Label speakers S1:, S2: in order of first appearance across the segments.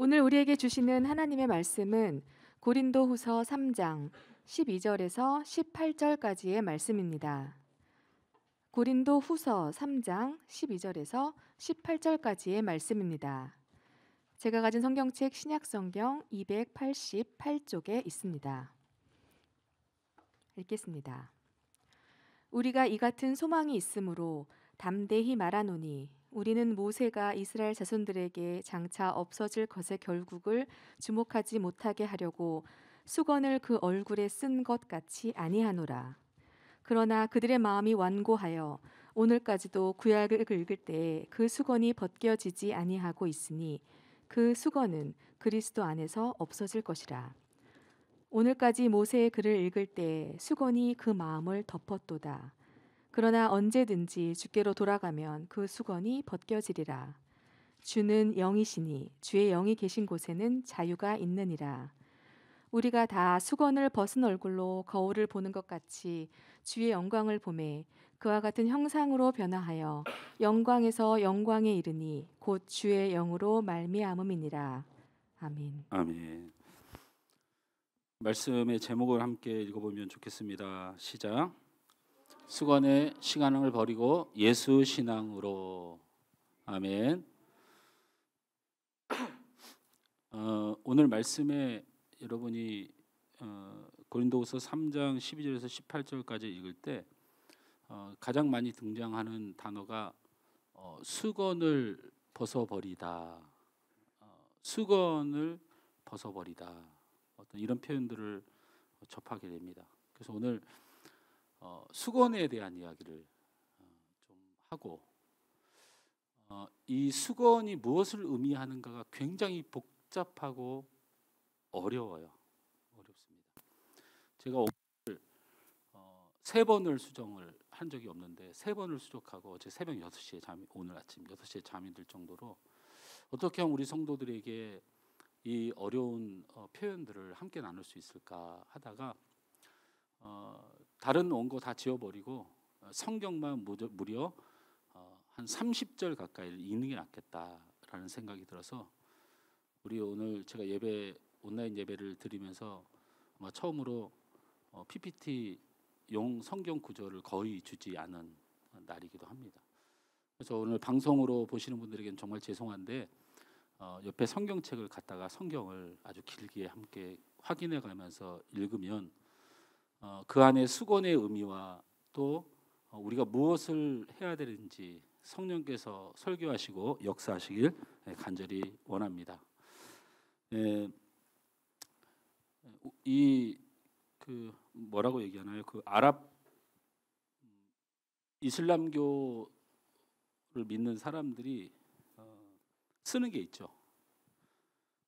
S1: 오늘 우리에게 주시는 하나님의 말씀은 고린도후서 3장 12절에서 18절까지의 말씀입니다. 고린도후서 3장 12절에서 18절까지의 말씀입니다. 제가 가진 성경책 신약성경 288쪽에 있습니다. 읽겠습니다. 우리가 이 같은 소망이 있으므로 담대히 말하노니 우리는 모세가 이스라엘 자손들에게 장차 없어질 것의 결국을 주목하지 못하게 하려고 수건을 그 얼굴에 쓴 것 같이 아니하노라. 그러나 그들의 마음이 완고하여 오늘까지도 구약을 읽을 때 그 수건이 벗겨지지 아니하고 있으니 그 수건은 그리스도 안에서 없어질 것이라. 오늘까지 모세의 글을 읽을 때 수건이 그 마음을 덮었도다. 그러나 언제든지 주께로 돌아가면 그 수건이 벗겨지리라. 주는 영이시니 주의 영이 계신 곳에는 자유가 있느니라. 우리가 다 수건을 벗은 얼굴로 거울을 보는 것 같이 주의 영광을 보매 그와 같은 형상으로 변화하여 영광에서 영광에 이르니 곧 주의 영으로 말미암음이니라. 아멘.
S2: 아멘. 말씀의 제목을 함께 읽어보면 좋겠습니다. 시작. 수건의 시간을 버리고 예수 신앙으로. 아멘. 오늘 말씀에 여러분이 고린도후서 3장 12절에서 18절까지 읽을 때 가장 많이 등장하는 단어가 수건을 벗어버리다, 수건을 벗어버리다, 어떤 이런 표현들을 접하게 됩니다. 그래서 오늘 수건에 대한 이야기를 좀 하고, 이 수건이 무엇을 의미하는가가 굉장히 복잡하고 어렵습니다. 제가 오늘 3번을 수정을 한 적이 없는데 3번을 수정하고 어제 새벽 6시에 오늘 아침 6시에 잠이 들 정도로 어떻게 하면 우리 성도들에게 이 어려운 표현들을 함께 나눌 수 있을까 하다가 다른 원고 다 지워버리고 성경만 무려 한 30절 가까이를 읽는 게 낫겠다라는 생각이 들어서 우리 오늘 제가 온라인 예배를 드리면서 아마 처음으로 PPT용 성경 구절을 거의 주지 않은 날이기도 합니다. 그래서 오늘 방송으로 보시는 분들에게는 정말 죄송한데 옆에 성경책을 갖다가 성경을 아주 길게 함께 확인해 가면서 읽으면 그 안에 수건의 의미와 또 우리가 무엇을 해야 되는지 성령께서 설교하시고 역사하시길 간절히 원합니다. 이 뭐라고 얘기하나요? 그 아랍 이슬람교를 믿는 사람들이 쓰는 게 있죠.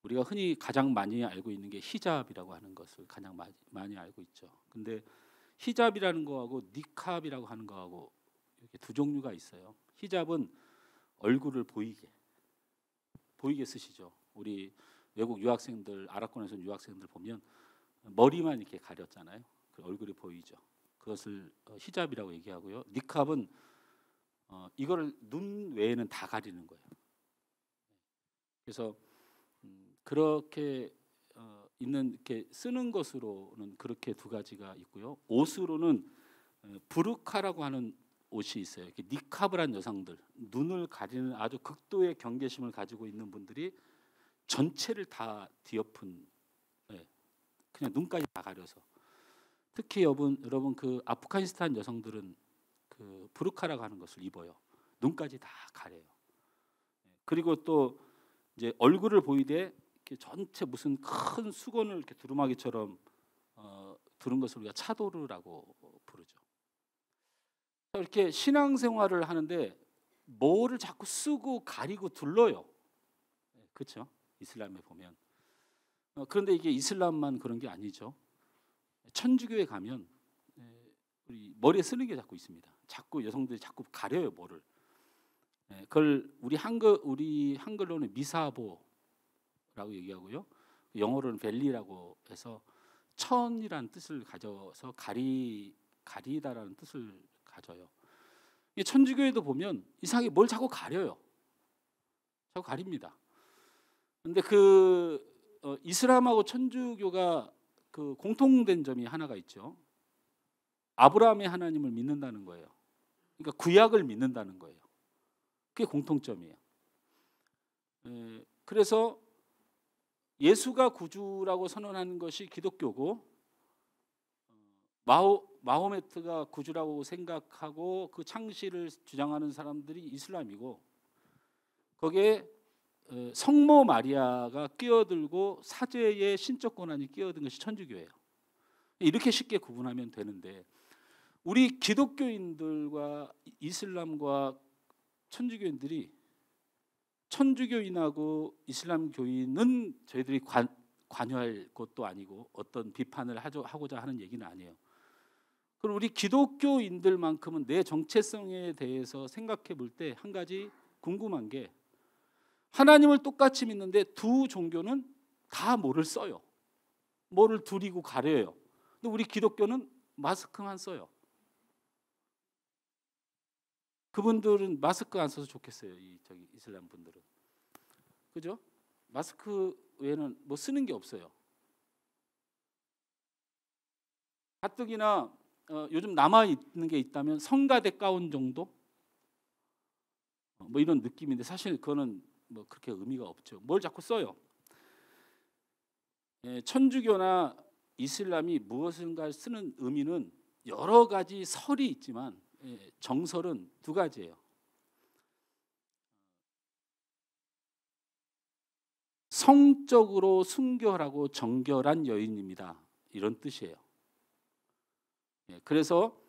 S2: 우리가 흔히 가장 많이 알고 있는 게 히잡이라고 하는 것을 가장 많이 알고 있죠. 근데 히잡이라는 거하고 니캅이라고 하는 거하고 이렇게 두 종류가 있어요. 히잡은 얼굴을 보이게 쓰시죠. 우리 외국 유학생들, 아랍권에서 온 유학생들 보면 머리만 이렇게 가렸잖아요. 그 얼굴이 보이죠. 그것을 히잡이라고 얘기하고요. 니캅은 이거를 눈 외에는 다 가리는 거예요. 그래서 그렇게 이렇게 쓰는 것으로는 그렇게 두 가지가 있고요. 옷으로는 부르카라고 하는 옷이 있어요. 이렇게 니캅을 한 여성들, 눈을 가리는 아주 극도의 경계심을 가지고 있는 분들이 전체를 다 뒤엎은, 그냥 눈까지 다 가려서. 특히 여러분 그 아프가니스탄 여성들은 그 부르카라고 하는 것을 입어요. 눈까지 다 가려요. 그리고 또 이제 얼굴을 보이되 이렇게 전체 무슨 큰 수건을 이렇게 두루마기처럼 두른 것을 우리가 차도르라고 부르죠. 이렇게 신앙생활을 하는데 뭐를 자꾸 쓰고 가리고 둘러요. 그렇죠? 이슬람에 보면. 그런데 이게 이슬람만 그런 게 아니죠. 천주교에 가면 우리 머리에 쓰는 게 자꾸 있습니다. 자꾸 여성들이 자꾸 가려요, 뭐를. 그걸 우리 한글로는 미사보라고 얘기하고요. 영어로는 벨리라고 해서 천이라는 뜻을 가져서 가리다라는 뜻을 가져요. 천주교에도 보면 이상하게 뭘 자꾸 가려요. 자꾸 가립니다. 근데 이슬람하고 천주교가 그 공통된 점이 하나가 있죠. 아브라함의 하나님을 믿는다는 거예요. 그러니까 구약을 믿는다는 거예요. 그게 공통점이에요. 그래서 예수가 구주라고 선언하는 것이 기독교고, 마호메트가 구주라고 생각하고 그 창시를 주장하는 사람들이 이슬람이고, 거기에 성모 마리아가 끼어들고 사제의 신적 권한이 끼어든 것이 천주교예요. 이렇게 쉽게 구분하면 되는데, 우리 기독교인들과 이슬람과 천주교인들이, 천주교인하고 이슬람 교인은 저희들이 관여할 것도 아니고 어떤 비판을 하고자 하는 얘기는 아니에요. 그럼 우리 기독교인들만큼은 내 정체성에 대해서 생각해 볼 때 한 가지 궁금한 게, 하나님을 똑같이 믿는데 두 종교는 다 뭐를 써요. 뭐를 두리고 가려요. 근데 우리 기독교는 마스크만 써요. 그분들은 마스크 안 써서 좋겠어요. 이슬람 분들은. 그죠? 마스크 외에는 뭐 쓰는 게 없어요. 가뜩이나 요즘 남아 있는 게 있다면 성가대 가운 정도? 뭐 이런 느낌인데, 사실 그거는 뭐 그렇게 의미가 없죠. 뭘 자꾸 써요. 천주교나 이슬람이 무엇인가 쓰는 의미는 여러 가지 설이 있지만, 정설은 두 가지예요. 성적으로 순결하고 정결한 여인입니다. 이런 뜻이에요. 그래서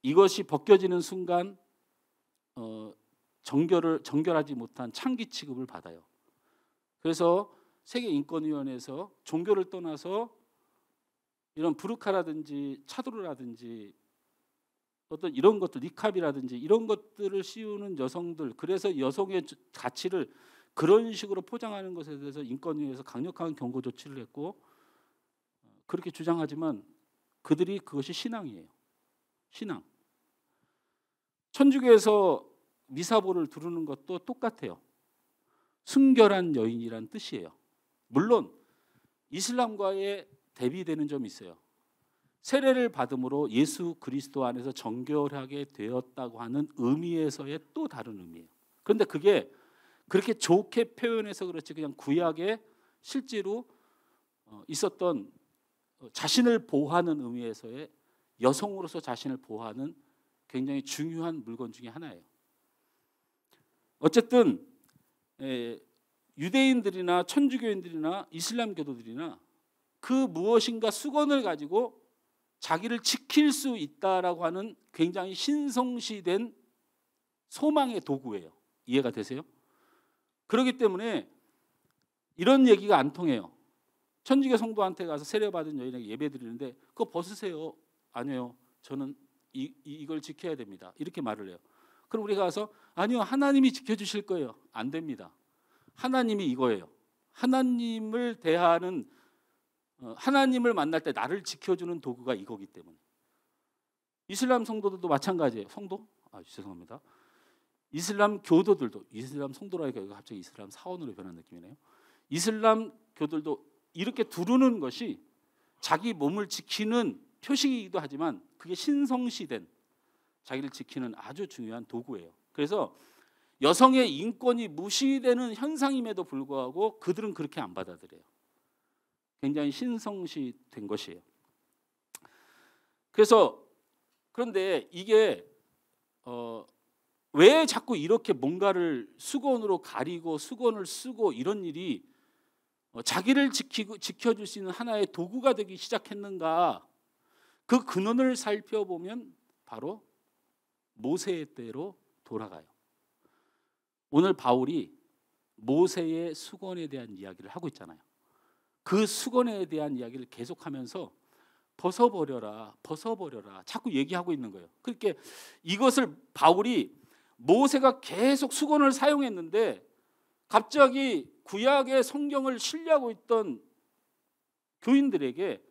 S2: 이것이 벗겨지는 순간 정결하지 못한 창기 취급을 받아요. 그래서 세계인권위원회에서 종교를 떠나서 이런 부르카라든지 차도르라든지 어떤 이런 것들, 니캅이라든지 이런 것들을 씌우는 여성들, 그래서 여성의 가치를 그런 식으로 포장하는 것에 대해서 인권위에서 강력한 경고 조치를 했고, 그렇게 주장하지만 그들이 그것이 신앙이에요. 신앙. 천주교에서 미사보를 두르는 것도 똑같아요. 순결한 여인이란 뜻이에요. 물론 이슬람과의 대비되는 점이 있어요. 세례를 받음으로 예수 그리스도 안에서 정결하게 되었다고 하는 의미에서의 또 다른 의미예요. 그런데 그게 그렇게 좋게 표현해서 그렇지, 그냥 구약에 실제로 있었던 자신을 보호하는 의미에서의, 여성으로서 자신을 보호하는 굉장히 중요한 물건 중에 하나예요. 어쨌든 유대인들이나 천주교인들이나 이슬람 교도들이나 그 무엇인가 수건을 가지고 자기를 지킬 수 있다라고 하는 굉장히 신성시된 소망의 도구예요. 이해가 되세요? 그렇기 때문에 이런 얘기가 안 통해요. 천주교 성도한테 가서 세례받은 여인에게 예배 드리는데 그거 벗으세요. 아니요, 저는 이걸 지켜야 됩니다. 이렇게 말을 해요. 그럼 우리가 가서 아니요, 하나님이 지켜주실 거예요. 안 됩니다. 하나님이 이거예요. 하나님을 대하는, 하나님을 만날 때 나를 지켜주는 도구가 이거기 때문에. 이슬람 성도들도 마찬가지예요. 성도? 죄송합니다. 이슬람 교도들도, 이슬람 성도라니까 갑자기 이슬람 사원으로 변한 느낌이네요. 이슬람 교들도 이렇게 두르는 것이 자기 몸을 지키는 표식이기도 하지만 그게 신성시된 자기를 지키는 아주 중요한 도구예요. 그래서 여성의 인권이 무시되는 현상임에도 불구하고 그들은 그렇게 안 받아들여요. 굉장히 신성시된 것이에요. 그래서 그런데 이게 왜 자꾸 이렇게 뭔가를 수건으로 가리고 수건을 쓰고 이런 일이 자기를 지켜줄 수 있는 하나의 도구가 되기 시작했는가? 그 근원을 살펴보면 바로 모세의 때로 돌아가요. 오늘 바울이 모세의 수건에 대한 이야기를 하고 있잖아요. 그 수건에 대한 이야기를 계속하면서 벗어버려라, 벗어버려라 자꾸 얘기하고 있는 거예요. 그렇게 이것을 바울이, 모세가 계속 수건을 사용했는데 갑자기 구약의 성경을 신뢰하고 있던 교인들에게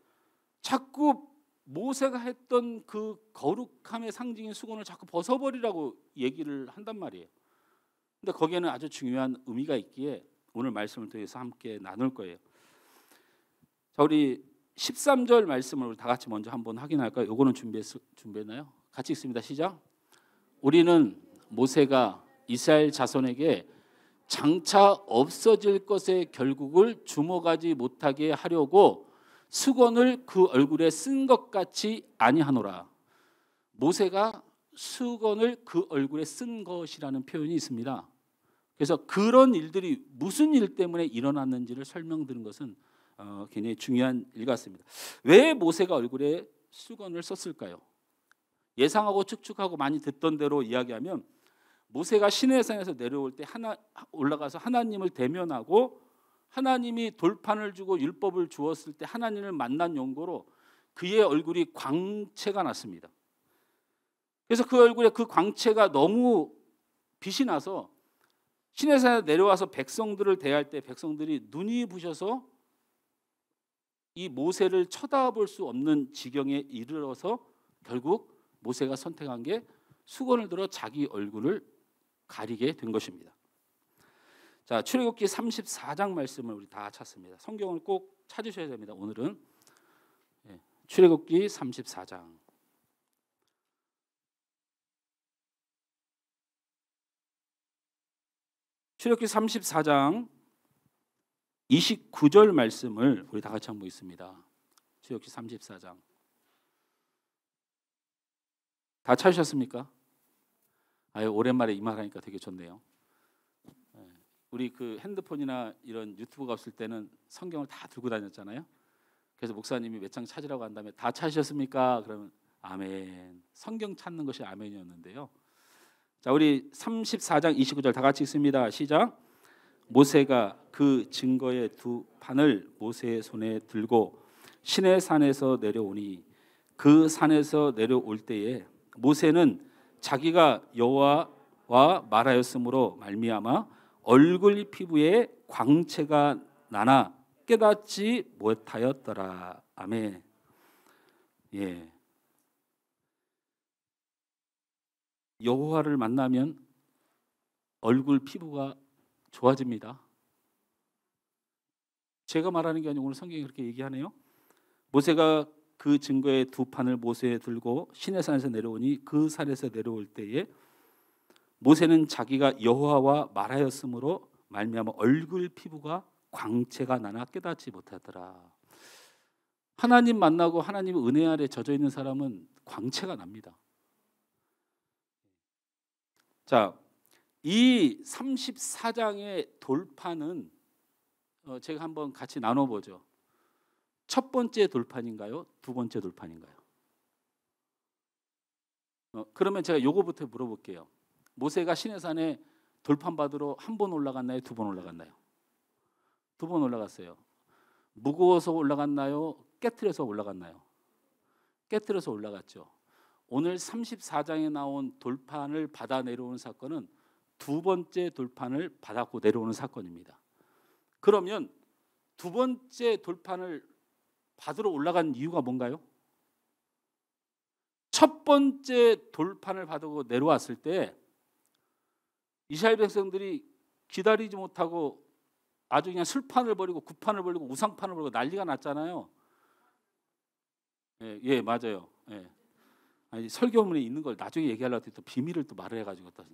S2: 자꾸 모세가 했던 그 거룩함의 상징인 수건을 자꾸 벗어버리라고 얘기를 한단 말이에요. 근데 거기에는 아주 중요한 의미가 있기에 오늘 말씀을 통해서 함께 나눌 거예요. 자, 우리 13절 말씀을 우리 다 같이 먼저 한번 확인할까요? 요거는 준비했나요? 같이 읽습니다. 시작. 우리는 모세가 이스라엘 자손에게 장차 없어질 것의 결국을 주목하지 못하게 하려고 수건을 그 얼굴에 쓴 것 같이 아니하노라. 모세가 수건을 그 얼굴에 쓴 것이라는 표현이 있습니다. 그래서 그런 일들이 무슨 일 때문에 일어났는지를 설명드린 것은 굉장히 중요한 일 같습니다. 왜 모세가 얼굴에 수건을 썼을까요? 예상하고 추측하고 많이 듣던 대로 이야기하면 모세가 시내산에서 내려올 때 올라가서 하나님을 대면하고 하나님이 돌판을 주고 율법을 주었을 때 하나님을 만난 용도로 그의 얼굴이 광채가 났습니다. 그래서 그 얼굴에 그 광채가 너무 빛이 나서 시내산에 내려와서 백성들을 대할 때 백성들이 눈이 부셔서 이 모세를 쳐다볼 수 없는 지경에 이르러서 결국 모세가 선택한 게 수건을 들어 자기 얼굴을 가리게 된 것입니다. 자, 출애굽기 34장 말씀을 우리 다 찾습니다. 성경을 꼭 찾으셔야 됩니다. 오늘은 출애굽기 34장. 출애굽기 34장 29절 말씀을 우리 다 같이 한번 보겠습니다. 출애굽기 34장. 다 찾으셨습니까? 아유, 오랜만에 이 말하니까 되게 좋네요. 우리 그 핸드폰이나 이런 유튜브가 없을 때는 성경을 다 들고 다녔잖아요. 그래서 목사님이 몇 장 찾으라고 한 다음에 다 찾으셨습니까? 그러면 아멘. 성경 찾는 것이 아멘이었는데요. 자, 우리 34장 29절 다 같이 읽습니다. 시작. 모세가 그 증거의 두 판을 모세의 손에 들고 시내산에서 내려오니 그 산에서 내려올 때에 모세는 자기가 여호와와 말하였으므로 말미암아 얼굴 피부에 광채가 나나 깨닫지 못하였더라. 아멘. 예. 여호와를 만나면 얼굴 피부가 좋아집니다. 제가 말하는 게 아니고 오늘 성경이 그렇게 얘기하네요. 모세가 그 증거의 두 판을 모세에 들고 시내산에서 내려오니 그 산에서 내려올 때에 모세는 자기가 여호와와 말하였으므로 말미암아 얼굴 피부가 광채가 나나 깨닫지 못하더라. 하나님 만나고 하나님의 은혜 아래 젖어 있는 사람은 광채가 납니다. 자, 이 34장의 돌판은 제가 한번 같이 나눠보죠. 첫 번째 돌판인가요? 두 번째 돌판인가요? 그러면 제가 요거부터 물어볼게요. 모세가 시내산에 돌판 받으러 한 번 올라갔나요? 두 번 올라갔나요? 두 번 올라갔어요. 무거워서 올라갔나요? 깨트려서 올라갔나요? 깨트려서 올라갔죠. 오늘 34장에 나온 돌판을 받아 내려오는 사건은 두 번째 돌판을 받았고 내려오는 사건입니다. 그러면 두 번째 돌판을 받으러 올라간 이유가 뭔가요? 첫 번째 돌판을 받고 내려왔을 때 이스라엘 백성들이 기다리지 못하고 아주 그냥 술판을 벌이고 구판을 벌이고 우상판을 벌이고 난리가 났잖아요. 예, 맞아요. 예. 아니, 설교문에 있는 걸 나중에 얘기하려고 했더니 또 비밀을 또 말을 해가지고 또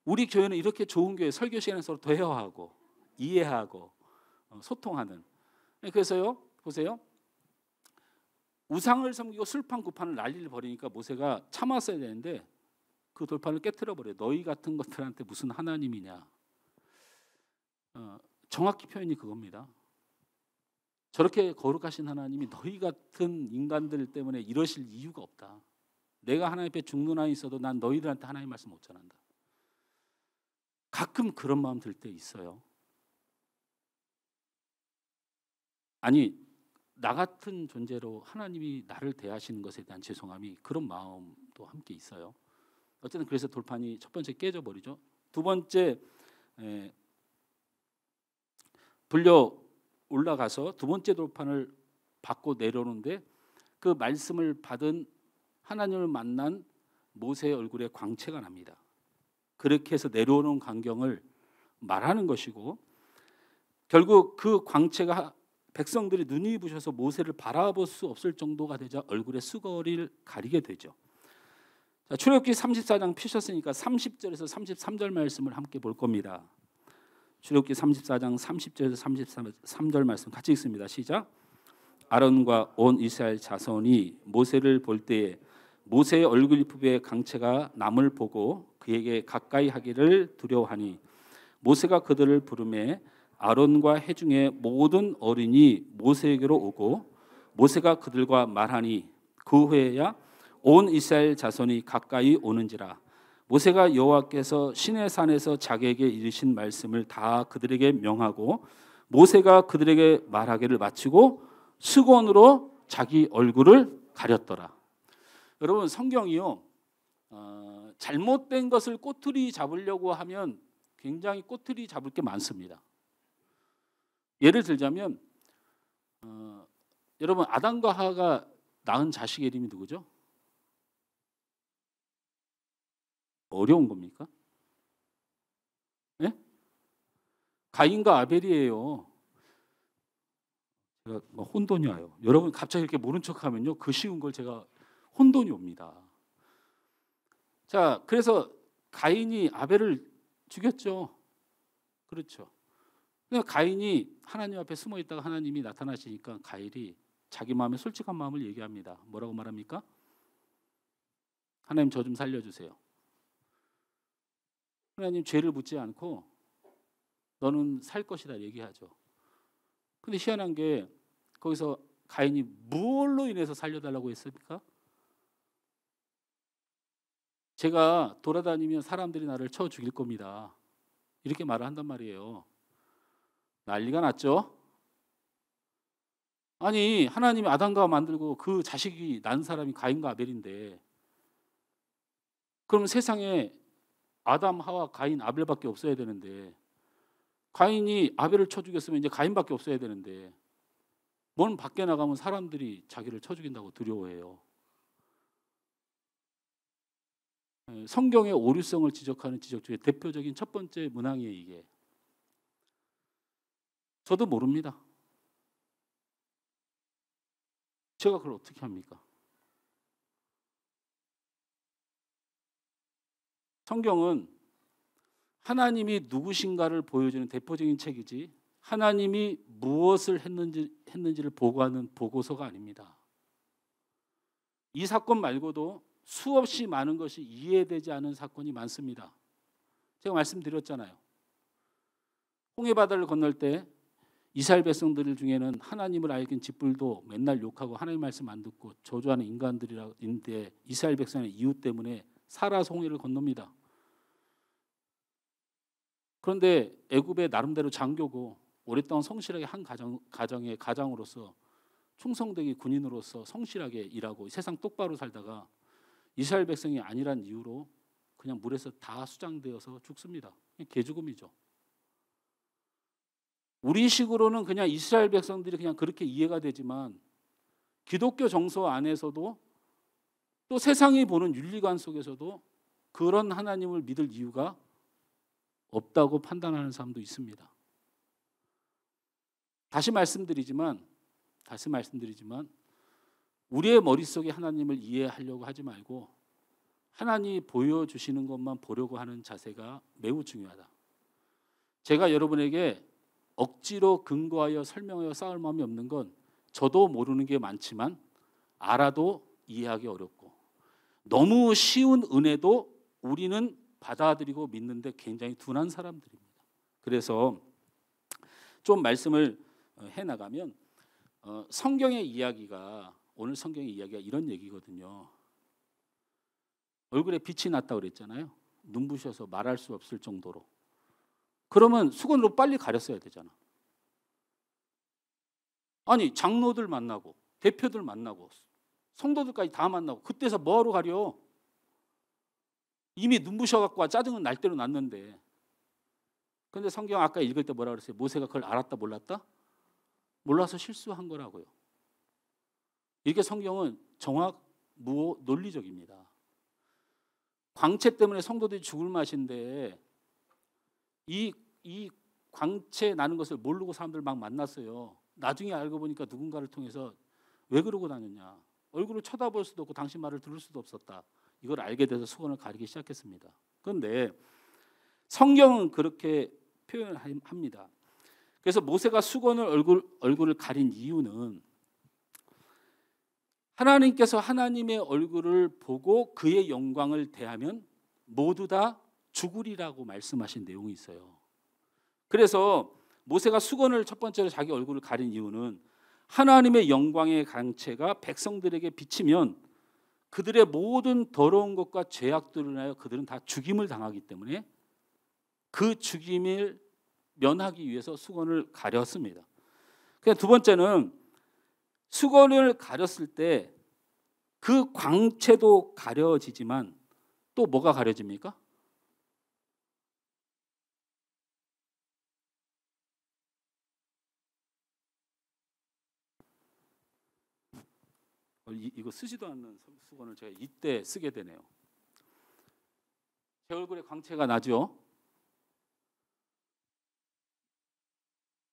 S2: 우리 교회는 이렇게 좋은 교회, 설교 시간에 서로 대화하고 이해하고 소통하는. 그래서요, 보세요. 우상을 섬기고 술판 구판을 난리를 벌이니까 모세가 참았어야 되는데 그 돌판을 깨트려 버려요. 너희 같은 것들한테 무슨 하나님이냐. 정확히 표현이 그겁니다. 저렇게 거룩하신 하나님이 너희 같은 인간들 때문에 이러실 이유가 없다. 내가 하나님 앞에 죽는 한이 있어도 난 너희들한테 하나님 말씀 못 전한다. 가끔 그런 마음 들 때 있어요. 아니, 나 같은 존재로 하나님이 나를 대하시는 것에 대한 죄송함이 그런 마음도 함께 있어요. 어쨌든 그래서 돌판이 첫 번째 깨져버리죠. 두 번째 불려 올라가서 두 번째 돌판을 받고 내려오는데 그 말씀을 받은 하나님을 만난 모세의 얼굴에 광채가 납니다. 그렇게 해서 내려오는 광경을 말하는 것이고 결국 그 광채가 백성들이 눈이 부셔서 모세를 바라볼 수 없을 정도가 되자 얼굴에 수거리를 가리게 되죠. 자, 출애굽기 34장 피셨으니까 30절에서 33절 말씀을 함께 볼 겁니다. 출애굽기 34장 30절에서 33절 말씀 같이 읽습니다. 시작. 아론과 온 이스라엘 자손이 모세를 볼 때에 모세의 얼굴 부에 강채가 남을 보고 그에게 가까이 하기를 두려워하니 모세가 그들을 부르매 아론과 회중의 모든 어린이 모세에게로 오고 모세가 그들과 말하니 그 후에야 온 이스라엘 자손이 가까이 오는지라. 모세가 여호와께서 시내산에서 자기에게 이르신 말씀을 다 그들에게 명하고 모세가 그들에게 말하기를 마치고 수건으로 자기 얼굴을 가렸더라. 여러분, 성경이요, 잘못된 것을 꼬투리 잡으려고 하면 굉장히 꼬투리 잡을 게 많습니다. 예를 들자면 여러분, 아담과 하와가 낳은 자식의 이름이 누구죠? 어려운 겁니까? 네? 가인과 아벨이에요. 제가 혼돈이 와요. 여러분 갑자기 이렇게 모른 척하면요, 그 쉬운 걸 제가 혼돈이 옵니다. 자, 그래서 가인이 아벨을 죽였죠. 그렇죠. 그러니까 가인이 하나님 앞에 숨어 있다가 하나님이 나타나시니까 가인이 자기 마음의 솔직한 마음을 얘기합니다. 뭐라고 말합니까? 하나님, 저 좀 살려주세요. 하나님, 죄를 묻지 않고 너는 살 것이다 얘기하죠. 근데 희한한 게 거기서 가인이 무엇로 인해서 살려달라고 했습니까? 제가 돌아다니면 사람들이 나를 쳐 죽일 겁니다. 이렇게 말을 한단 말이에요. 난리가 났죠. 아니, 하나님이 아담과 만들고 그 자식이 난 사람이 가인과 아벨인데, 그럼 세상에 아담, 하와, 가인, 아벨밖에 없어야 되는데, 가인이 아벨을 쳐 죽였으면 이제 가인밖에 없어야 되는데, 뭔 밖에 나가면 사람들이 자기를 쳐 죽인다고 두려워해요. 성경의 오류성을 지적하는 지적 중에 대표적인 첫 번째 문항이에요, 이게. 저도 모릅니다. 제가 그걸 어떻게 합니까? 성경은 하나님이 누구신가를 보여주는 대표적인 책이지 하나님이 무엇을 했는지를 보고하는 보고서가 아닙니다. 이 사건 말고도 수없이 많은 것이 이해되지 않은 사건이 많습니다. 제가 말씀드렸잖아요. 홍해바다를 건널 때 이스라엘 백성들 중에는 하나님을 알긴 짓불도 맨날 욕하고 하나님 말씀 안 듣고 저주하는 인간들인데 이스라엘 백성의 이유 때문에 살아서 홍해를 건넙니다. 그런데 애굽의 나름대로 장교고 오랫동안 성실하게 한 가정의 가장으로서 충성되게 군인으로서 성실하게 일하고 세상 똑바로 살다가 이스라엘 백성이 아니란 이유로 그냥 물에서 다 수장되어서 죽습니다. 개죽음이죠. 우리식으로는 그냥 이스라엘 백성들이 그냥 그렇게 이해가 되지만 기독교 정서 안에서도 또 세상이 보는 윤리관 속에서도 그런 하나님을 믿을 이유가 없다고 판단하는 사람도 있습니다. 다시 말씀드리지만 우리의 머릿속에 하나님을 이해하려고 하지 말고 하나님이 보여주시는 것만 보려고 하는 자세가 매우 중요하다. 제가 여러분에게 억지로 근거하여 설명하여 싸울 마음이 없는 건 저도 모르는 게 많지만 알아도 이해하기 어렵고 너무 쉬운 은혜도 우리는 받아들이고 믿는데 굉장히 둔한 사람들입니다. 그래서 좀 말씀을 해나가면 성경의 이야기가 오늘 성경의 이야기가 이런 얘기거든요. 얼굴에 빛이 났다고 그랬잖아요. 눈부셔서 말할 수 없을 정도로. 그러면 수건으로 빨리 가렸어야 되잖아. 아니, 장로들 만나고 대표들 만나고 성도들까지 다 만나고 그때서 뭐하러 가려? 이미 눈부셔갖고 짜증은 날 대로 났는데. 그런데 성경 아까 읽을 때 뭐라 그랬어요? 모세가 그걸 알았다 몰랐다? 몰라서 실수한 거라고요. 이렇게 성경은 정확, 무호, 논리적입니다. 광채 때문에 성도들이 죽을 맛인데 이 광채 나는 것을 모르고 사람들 막 만났어요. 나중에 알고 보니까 누군가를 통해서 왜 그러고 다녔냐. 얼굴을 쳐다볼 수도 없고 당신 말을 들을 수도 없었다. 이걸 알게 돼서 수건을 가리기 시작했습니다. 그런데 성경은 그렇게 표현합니다. 그래서 모세가 수건을 얼굴을 가린 이유는 하나님께서 하나님의 얼굴을 보고 그의 영광을 대하면 모두 다 죽으리라고 말씀하신 내용이 있어요. 그래서 모세가 수건을 첫 번째로 자기 얼굴을 가린 이유는 하나님의 영광의 광채가 백성들에게 비치면 그들의 모든 더러운 것과 죄악들을 인하여 그들은 다 죽임을 당하기 때문에 그 죽임을 면하기 위해서 수건을 가렸습니다. 그냥 두 번째는 수건을 가렸을 때 그 광채도 가려지지만 또 뭐가 가려집니까? 이거 쓰지도 않는 수건을 제가 이때 쓰게 되네요. 제 얼굴에 광채가 나죠?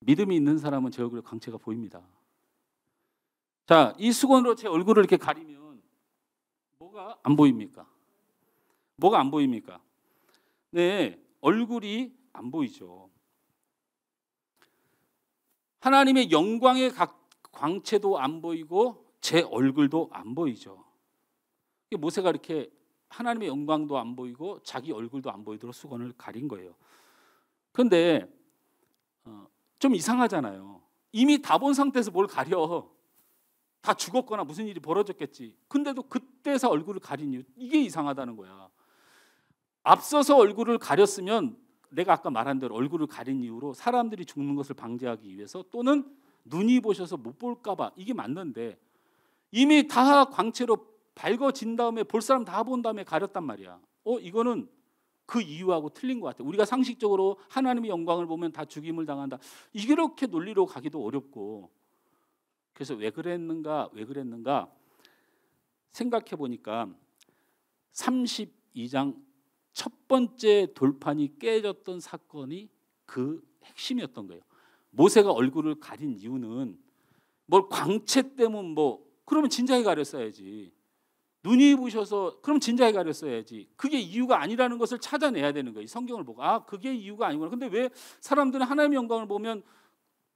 S2: 믿음이 있는 사람은 제 얼굴에 광채가 보입니다. 자, 이 수건으로 제 얼굴을 이렇게 가리면 뭐가 안 보입니까? 뭐가 안 보입니까? 네, 얼굴이 안 보이죠. 하나님의 영광의 광채도 안 보이고 제 얼굴도 안 보이죠. 모세가 이렇게 하나님의 영광도 안 보이고 자기 얼굴도 안 보이도록 수건을 가린 거예요. 그런데 좀 이상하잖아요. 이미 다 본 상태에서 뭘 가려. 다 죽었거나 무슨 일이 벌어졌겠지. 근데도 그때서 얼굴을 가린 이유, 이게 이상하다는 거야. 앞서서 얼굴을 가렸으면 내가 아까 말한 대로 얼굴을 가린 이유로 사람들이 죽는 것을 방지하기 위해서 또는 눈이 보셔서 못 볼까 봐, 이게 맞는데 이미 다 광채로 밝아진 다음에 볼 사람 다 본 다음에 가렸단 말이야. 이거는 그 이유하고 틀린 것 같아. 우리가 상식적으로 하나님의 영광을 보면 다 죽임을 당한다. 이렇게 논리로 가기도 어렵고. 그래서 왜 그랬는가 생각해 보니까 32장 첫 번째 돌판이 깨졌던 사건이 그 핵심이었던 거예요. 모세가 얼굴을 가린 이유는 뭘 광채 때문 그러면 진작에 가렸어야지. 눈이 부셔서 그럼 진작에 가렸어야지. 그게 이유가 아니라는 것을 찾아내야 되는 거예요. 성경을 보고 그게 이유가 아니구나. 근데 왜 사람들은 하나님의 영광을 보면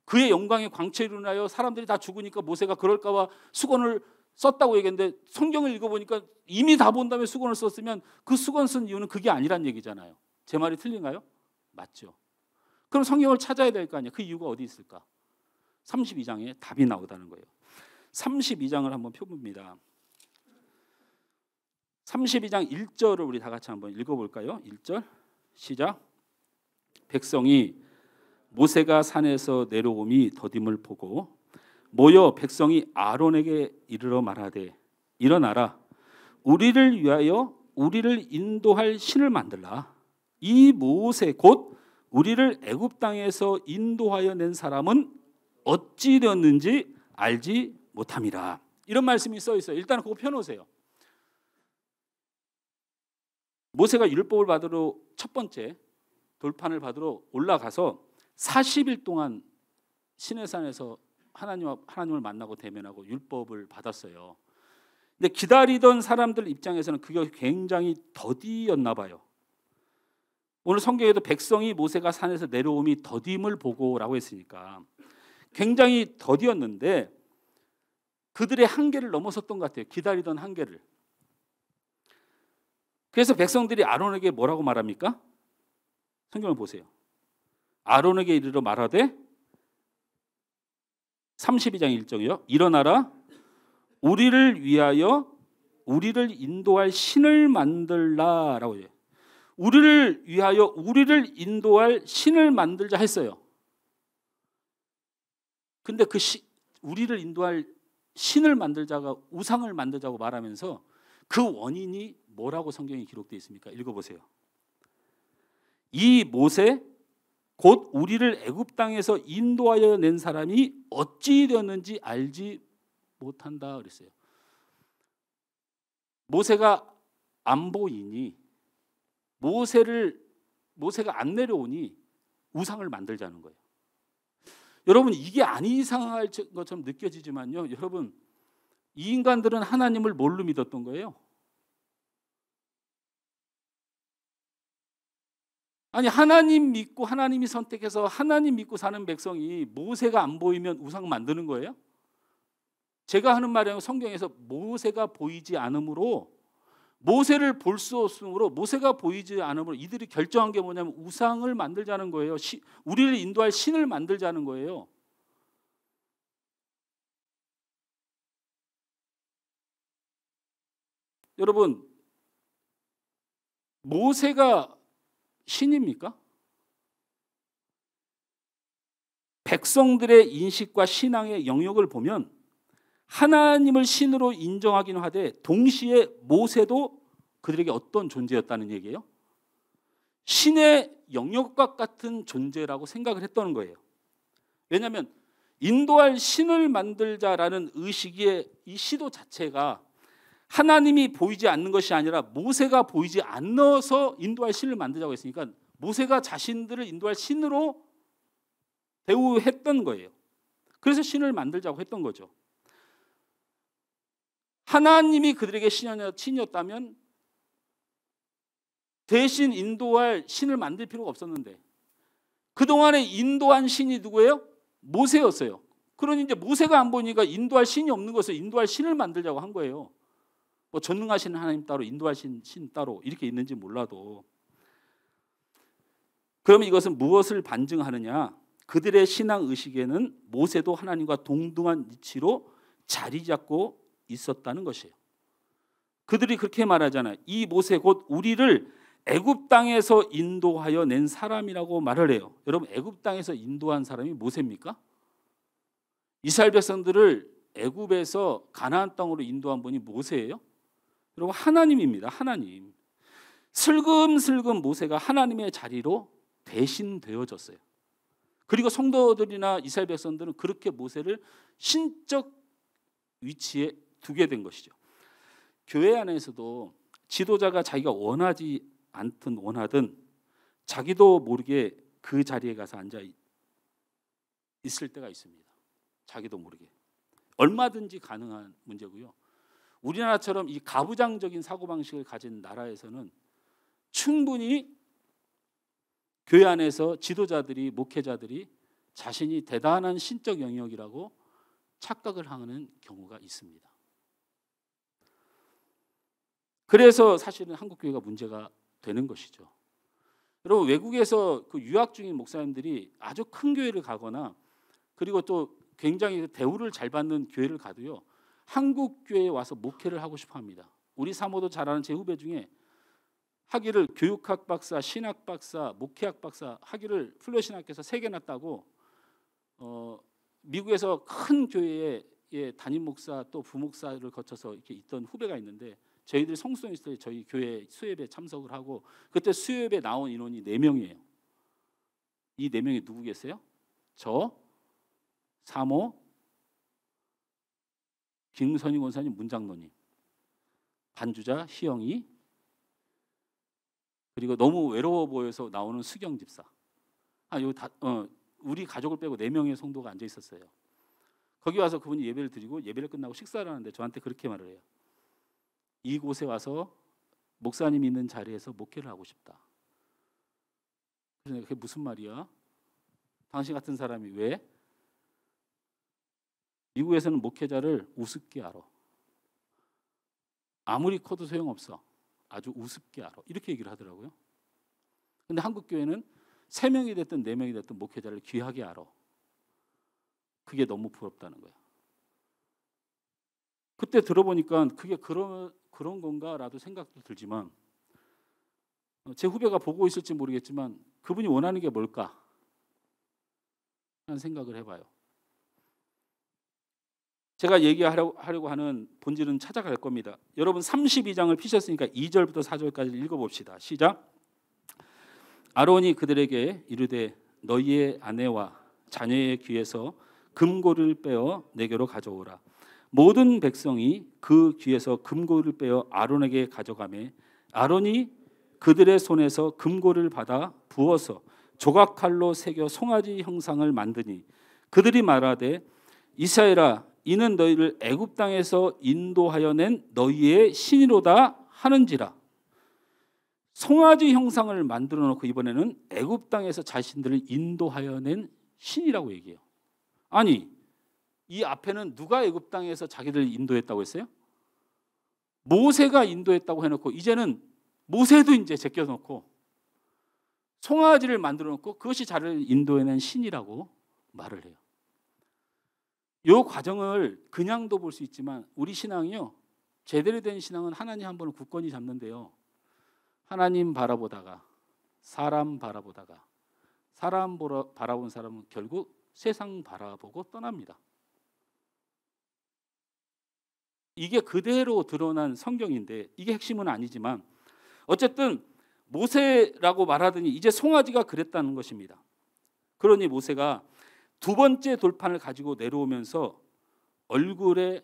S2: 그의 영광의 광채로 인하여 사람들이 다 죽으니까 모세가 그럴까 봐 수건을 썼다고 얘기했는데 성경을 읽어보니까 이미 다 본 다음에 수건을 썼으면 그 수건 쓴 이유는 그게 아니란 얘기잖아요. 제 말이 틀린가요? 맞죠. 그럼 성경을 찾아야 될 거 아니에요. 그 이유가 어디 있을까? 32장에 답이 나오다는 거예요. 32장을 한번 펴봅니다. 32장 1절을 우리 다 같이 한번 읽어볼까요? 1절 시작. 백성이 모세가 산에서 내려옴이 더딤을 보고 모여 백성이 아론에게 이르러 말하되 일어나라 우리를 위하여 우리를 인도할 신을 만들라. 이 모세 곧 우리를 애굽 땅에서 인도하여 낸 사람은 어찌 되었는지 알지 못함이라. 이런 말씀이 써 있어요. 일단 그거 펴놓으세요. 모세가 율법을 받으러 첫 번째 돌판을 받으러 올라가서 40일 동안 시내산에서 하나님을 만나고 대면하고 율법을 받았어요. 근데 기다리던 사람들 입장에서는 그게 굉장히 더디였나 봐요. 오늘 성경에도 백성이 모세가 산에서 내려옴이 더딤을 보고라고 했으니까 굉장히 더디었는데 그들의 한계를 넘어섰던 것 같아요. 기다리던 한계를. 그래서 백성들이 아론에게 뭐라고 말합니까? 성경을 보세요. 아론에게 이르러 말하되 32장 1절이요. 일어나라 우리를 위하여 우리를 인도할 신을 만들라라고 해요. 우리를 위하여 우리를 인도할 신을 만들자 했어요. 근데 우리를 인도할 신을 만들자가 우상을 만들자고 말하면서 그 원인이 뭐라고 성경에 기록되어 있습니까? 읽어보세요. 이 모세 곧 우리를 애굽 땅에서 인도하여 낸 사람이 어찌 되었는지 알지 못한다 그랬어요. 모세가 안 보이니 모세가 안 내려오니 우상을 만들자는 거예요. 여러분, 이게 안 이상할 것처럼 느껴지지만요, 여러분, 이 인간들은 하나님을 뭘로 믿었던 거예요? 아니, 하나님 믿고 하나님이 선택해서 하나님 믿고 사는 백성이 모세가 안 보이면 우상 만드는 거예요? 제가 하는 말은 성경에서 모세가 보이지 않으므로, 모세를 볼 수 없으므로, 모세가 보이지 않으므로 이들이 결정한 게 뭐냐면 우상을 만들자는 거예요. 우리를 인도할 신을 만들자는 거예요. 여러분, 모세가 신입니까? 백성들의 인식과 신앙의 영역을 보면 하나님을 신으로 인정하긴 하되 동시에 모세도 그들에게 어떤 존재였다는 얘기예요? 신의 영역과 같은 존재라고 생각을 했다는 거예요. 왜냐하면 인도할 신을 만들자라는 의식의 이 시도 자체가 하나님이 보이지 않는 것이 아니라 모세가 보이지 않아서 인도할 신을 만들자고 했으니까 모세가 자신들을 인도할 신으로 대우했던 거예요. 그래서 신을 만들자고 했던 거죠. 하나님이 그들에게 신이었다면 대신 인도할 신을 만들 필요가 없었는데 그동안에 인도한 신이 누구예요? 모세였어요. 그러니 이제 모세가 안 보니까 인도할 신이 없는 것을 인도할 신을 만들자고 한 거예요. 뭐 전능하신 하나님 따로 인도하신 신 따로 이렇게 있는지 몰라도, 그러면 이것은 무엇을 반증하느냐? 그들의 신앙 의식에는 모세도 하나님과 동등한 위치로 자리 잡고 있었다는 것이에요. 그들이 그렇게 말하잖아요. 이 모세 곧 우리를 애굽 땅에서 인도하여 낸 사람이라고 말을 해요. 여러분, 애굽 땅에서 인도한 사람이 모세입니까? 이스라엘 백성들을 애굽에서 가나안 땅으로 인도한 분이 모세예요? 여러분, 하나님입니다. 하나님. 슬금슬금 모세가 하나님의 자리로 대신 되어졌어요. 그리고 성도들이나 이스라엘 백성들은 그렇게 모세를 신적 위치에 두게 된 것이죠. 교회 안에서도 지도자가 자기가 원하지 않든 원하든 자기도 모르게 그 자리에 가서 앉아 있을 때가 있습니다. 자기도 모르게. 얼마든지 가능한 문제고요. 우리나라처럼 이 가부장적인 사고방식을 가진 나라에서는 충분히 교회 안에서 지도자들이, 목회자들이 자신이 대단한 신적 영역이라고 착각을 하는 경우가 있습니다. 그래서 사실은 한국 교회가 문제가 되는 것이죠. 여러분, 외국에서 그 유학 중인 목사님들이 아주 큰 교회를 가거나 그리고 또 굉장히 대우를 잘 받는 교회를 가도요, 한국 교회에 와서 목회를 하고 싶어 합니다. 우리 사모도 잘 아는 제 후배 중에 학위를 교육학 박사, 신학 박사, 목회학 박사 학위를 플러신학교에서 3개나 따고 미국에서 큰 교회에 담임 목사 또 부목사를 거쳐서 이렇게 있던 후배가 있는데, 저희들이 성수동 있을 때 저희 교회 수협에 참석을 하고 그때 수협에 나온 인원이 4명이에요. 이 4명이 누구 계세요? 저, 사모, 김선희 권사님, 문장로님, 반주자 희영이, 그리고 너무 외로워 보여서 나오는 수경 집사. 여기 우리 가족을 빼고 4명의 성도가 앉아 있었어요. 거기 와서 그분이 예배를 드리고 예배를 끝나고 식사를 하는데 저한테 그렇게 말을 해요. 이곳에 와서 목사님 있는 자리에서 목회를 하고 싶다. 그래서 그게 무슨 말이야? 당신 같은 사람이 왜? 미국에서는 목회자를 우습게 알아. 아무리 커도 소용없어. 아주 우습게 알아. 이렇게 얘기를 하더라고요. 근데 한국 교회는 3명이 됐든 4명이 됐든 목회자를 귀하게 알아. 그게 너무 부럽다는 거야. 그때 들어보니까 그게 그런 건가라도 생각도 들지만, 제 후배가 보고 있을지 모르겠지만 그분이 원하는 게 뭘까 하는 생각을 해봐요. 제가 얘기하려고 하는 본질은 찾아갈 겁니다. 여러분, 32장을 피셨으니까 2절부터 4절까지 읽어봅시다. 시작. 아론이 그들에게 이르되 너희의 아내와 자녀의 귀에서 금고를 빼어 내게로 가져오라. 모든 백성이 그 귀에서 금고를 빼어 아론에게 가져가매 아론이 그들의 손에서 금고를 받아 부어서 조각칼로 새겨 송아지 형상을 만드니 그들이 말하되 이스라엘아 이는 너희를 애굽 땅에서 인도하여 낸 너희의 신이로다 하는지라. 송아지 형상을 만들어 놓고 이번에는 애굽 땅에서 자신들을 인도하여 낸 신이라고 얘기해요. 아니 이 앞에는 누가 애굽 땅에서 자기들 인도했다고 했어요? 모세가 인도했다고 해놓고 이제는 모세도 이제 제껴놓고 송아지를 만들어 놓고 그것이 자를 인도해낸 신이라고 말을 해요. 이 과정을 그냥도 볼 수 있지만 우리 신앙이요, 제대로 된 신앙은 하나님 한 번을 굳건히 잡는데요, 하나님 바라보다가 사람 바라보다가 사람 바라본 사람은 결국 세상 바라보고 떠납니다. 이게 그대로 드러난 성경인데 이게 핵심은 아니지만 어쨌든 모세라고 말하더니 이제 송아지가 그랬다는 것입니다. 그러니 모세가 두 번째 돌판을 가지고 내려오면서 얼굴